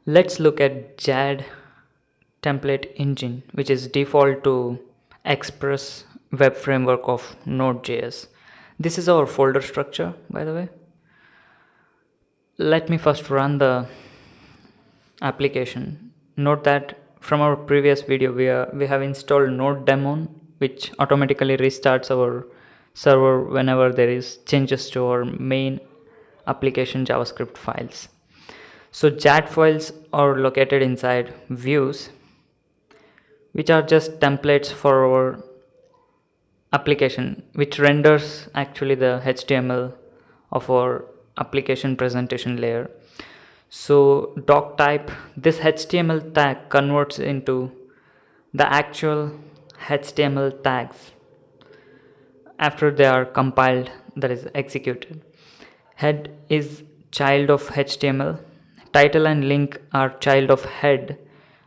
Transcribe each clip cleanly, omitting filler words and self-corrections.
Let's look at JAD template engine, which is default to Express web framework of Node.js. This is our folder structure, by the way. Let me first run the application. Note that from our previous video, we have installed Node daemon, which automatically restarts our server whenever there is changes to our main application JavaScript files. So JAD files are located inside views, which are just templates for our application, which renders actually the HTML of our application presentation layer. So doc type, this HTML tag converts into the actual HTML tags after they are compiled, that is executed. Head is child of HTML, title and link are child of head,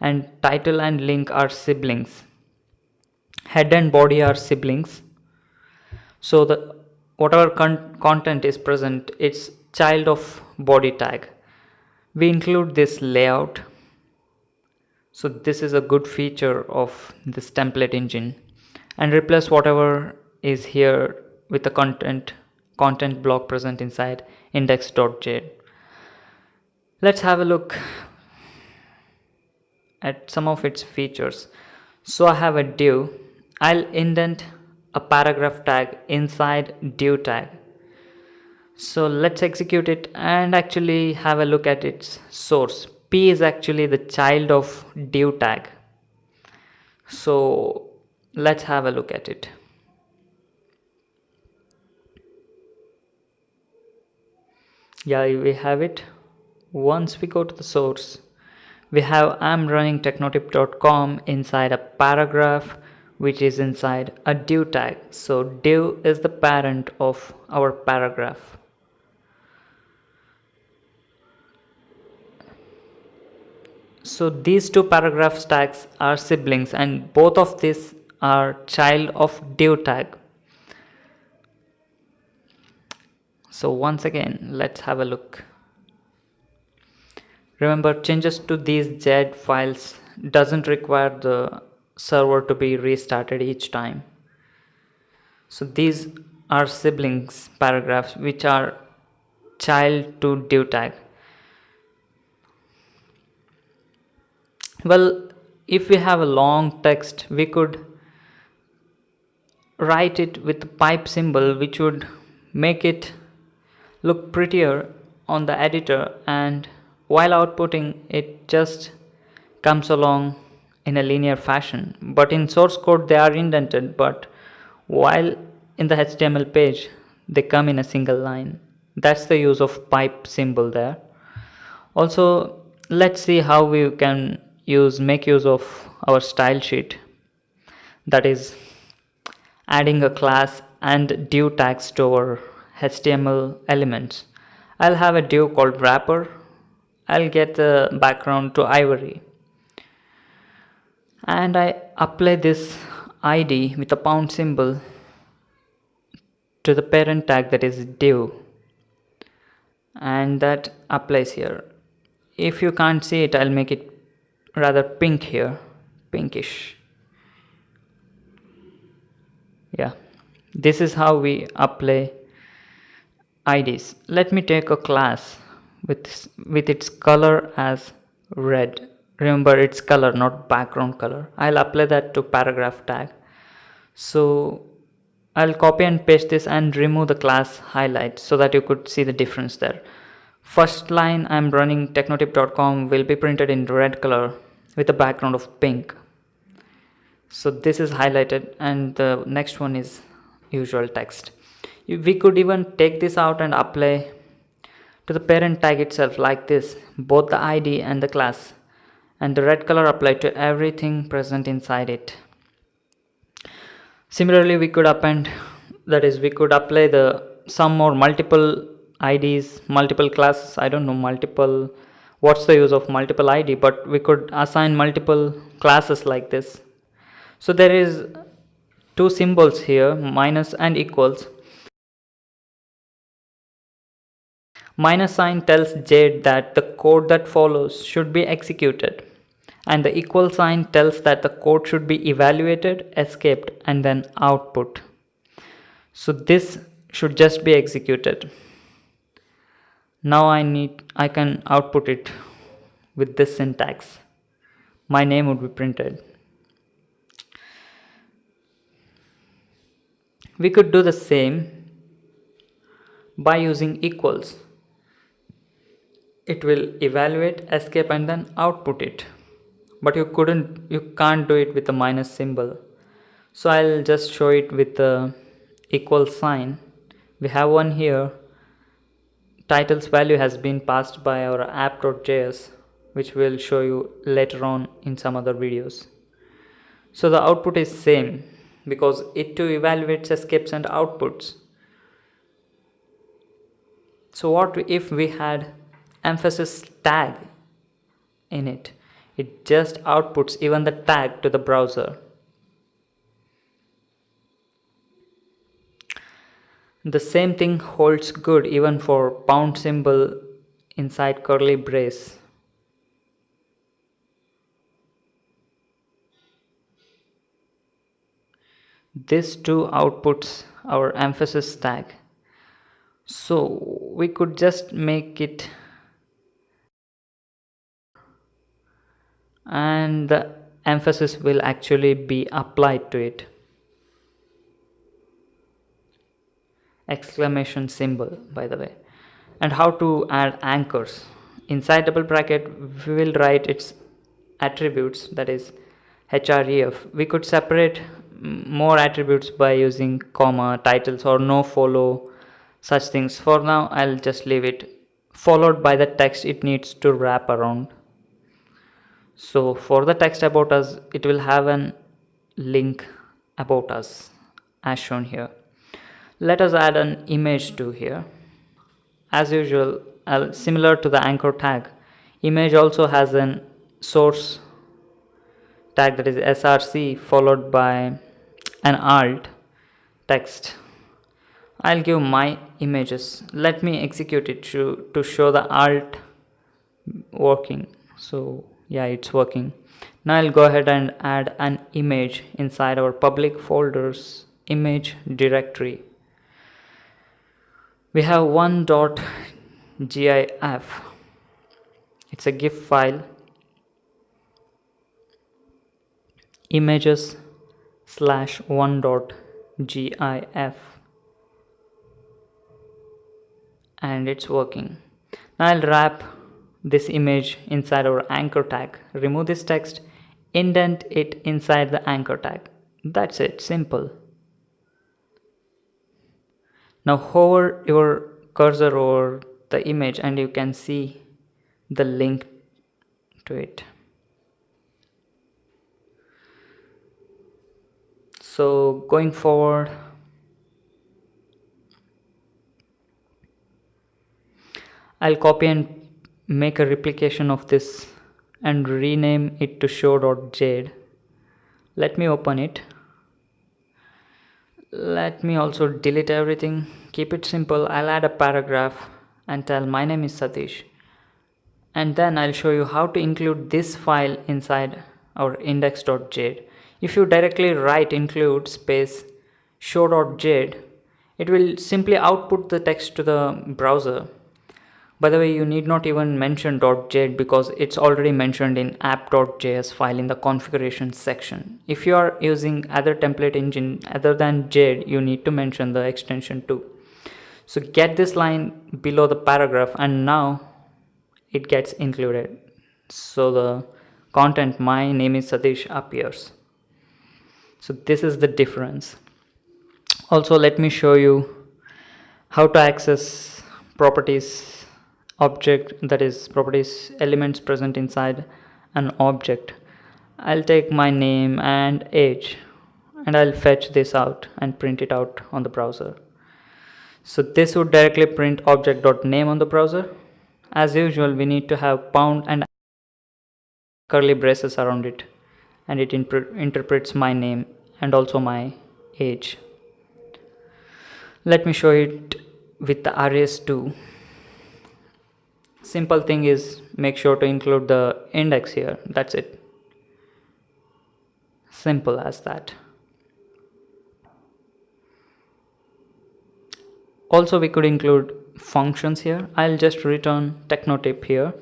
and title and link are siblings. Head and body are siblings. So the whatever content is present, it's child of body tag. We include this layout. So this is a good feature of this template engine, and replace whatever is here with the content block present inside index.jade. Let's have a look at some of its features. So I have a div. I'll indent a paragraph tag inside div tag. So let's execute it and actually have a look at its source. P is actually the child of div tag. So let's have a look at it. Yeah, we have it. Once we go to the source, we have I'm running technotip.com inside a paragraph which is inside a div tag. So div is the parent of our paragraph. So these two paragraph tags are siblings, and both of these are child of div tag. So once again, let's have a look. Remember, changes to these JAD files doesn't require the server to be restarted each time. So these are siblings paragraphs which are child to div tag. Well, if we have a long text, we could write it with the pipe symbol, which would make it look prettier on the editor, and while outputting it just comes along in a linear fashion. But in source code they are indented, but while in the HTML page they come in a single line. That's the use of pipe symbol there. Also, let's see how we can make use of our style sheet, that is adding a class and div tags to our HTML elements. I'll have a div called wrapper. I'll get the background to ivory, and I apply this ID with a pound symbol to the parent tag, that is div, and that applies here. If you can't see it, I'll make it rather pink here, pinkish. Yeah, this is how we apply IDs. Let me take a class with its color as red. Remember, it's color, not background color. I'll apply that to paragraph tag. So I'll copy and paste this and remove the class highlight so that you could see the difference there. First line, I'm running technotip.com, will be printed in red color with a background of pink. So this is highlighted, and the next one is usual text. We could even take this out and apply to the parent tag itself like this, both the ID and the class, and the red color applied to everything present inside it. Similarly, we could append, that is, we could apply some or multiple IDs, multiple classes. I don't know what's the use of multiple ID, but we could assign multiple classes like this. So there is two symbols here, minus and equals. Minus sign tells Jade that the code that follows should be executed, and the equal sign tells that the code should be evaluated, escaped, and then output. So this should just be executed. Now I can output it with this syntax. My name would be printed. We could do the same by using equals. It will evaluate, escape, and then output it. But you can't do it with the minus symbol. So I'll just show it with the equal sign. We have one here. Title's value has been passed by our app.js, which we'll show you later on in some other videos. So the output is same because it too evaluates, escapes, and outputs. So what if we had emphasis tag in it? It just outputs even the tag to the browser. The same thing holds good even for pound symbol inside curly brace. This too outputs our emphasis tag. So we could just make it, and the emphasis will actually be applied to it. Exclamation symbol, by the way. And how to add anchors. Inside double bracket we will write its attributes, that is href. We could separate more attributes by using comma, titles, or no follow, such things. For now I'll just leave it, followed by the text it needs to wrap around. So for the text about us, it will have an link about us as shown here. Let us add an image to here. As usual, similar to the anchor tag, image also has an source tag, that is src, followed by an alt text. I'll give my images. Let me execute it to show the alt working. So yeah, it's working. Now I'll go ahead and add an image inside our public folders image directory. We have one.gif. It's a GIF file. Images/one.gif, and it's working. Now I'll wrap this image inside our anchor tag. Remove this text, indent it inside the anchor tag. That's it, simple. Now hover your cursor over the image and you can see the link to it. So going forward, I'll copy and make a replication of this and rename it to show.jade. Let me open it. Let me also delete everything. Keep it simple. I'll add a paragraph and tell my name is Satish, and then I'll show you how to include this file inside our index.jade. If you directly write include space show.jade, it will simply output the text to the browser. By the way, you need not even mention .jade because it's already mentioned in app.js file in the configuration section. If you are using other template engine other than Jade, you need to mention the extension too. So get this line below the paragraph and now it gets included. So the content my name is Satish appears. So this is the difference. Also, let me show you how to access properties object, that is properties elements present inside an object. I'll take my name and age and I'll fetch this out and print it out on the browser. So this would directly print object.name on the browser. As usual, we need to have pound and curly braces around it, and it interprets my name and also my age. Let me show it with the arrays too. Simple thing is make sure to include the index here. That's it. Simple as that. Also, we could include functions here. I'll just return technotip here.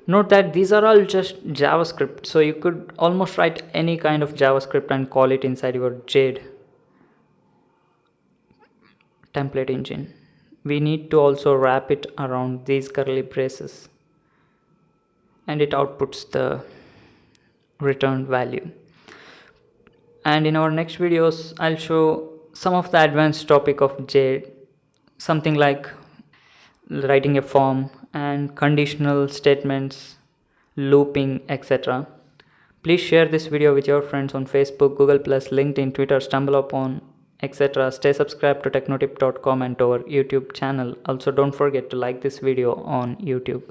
Note that these are all just JavaScript, so you could almost write any kind of JavaScript and call it inside your Jade template engine. We need to also wrap it around these curly braces, and it outputs the returned value. And in our next videos, I'll show some of the advanced topic of Jade, something like writing a form and conditional statements, looping, etc. Please share this video with your friends on Facebook, Google+, LinkedIn, Twitter, StumbleUpon, etc. Stay subscribed to technotip.com and to our YouTube channel. Also, don't forget to like this video on YouTube.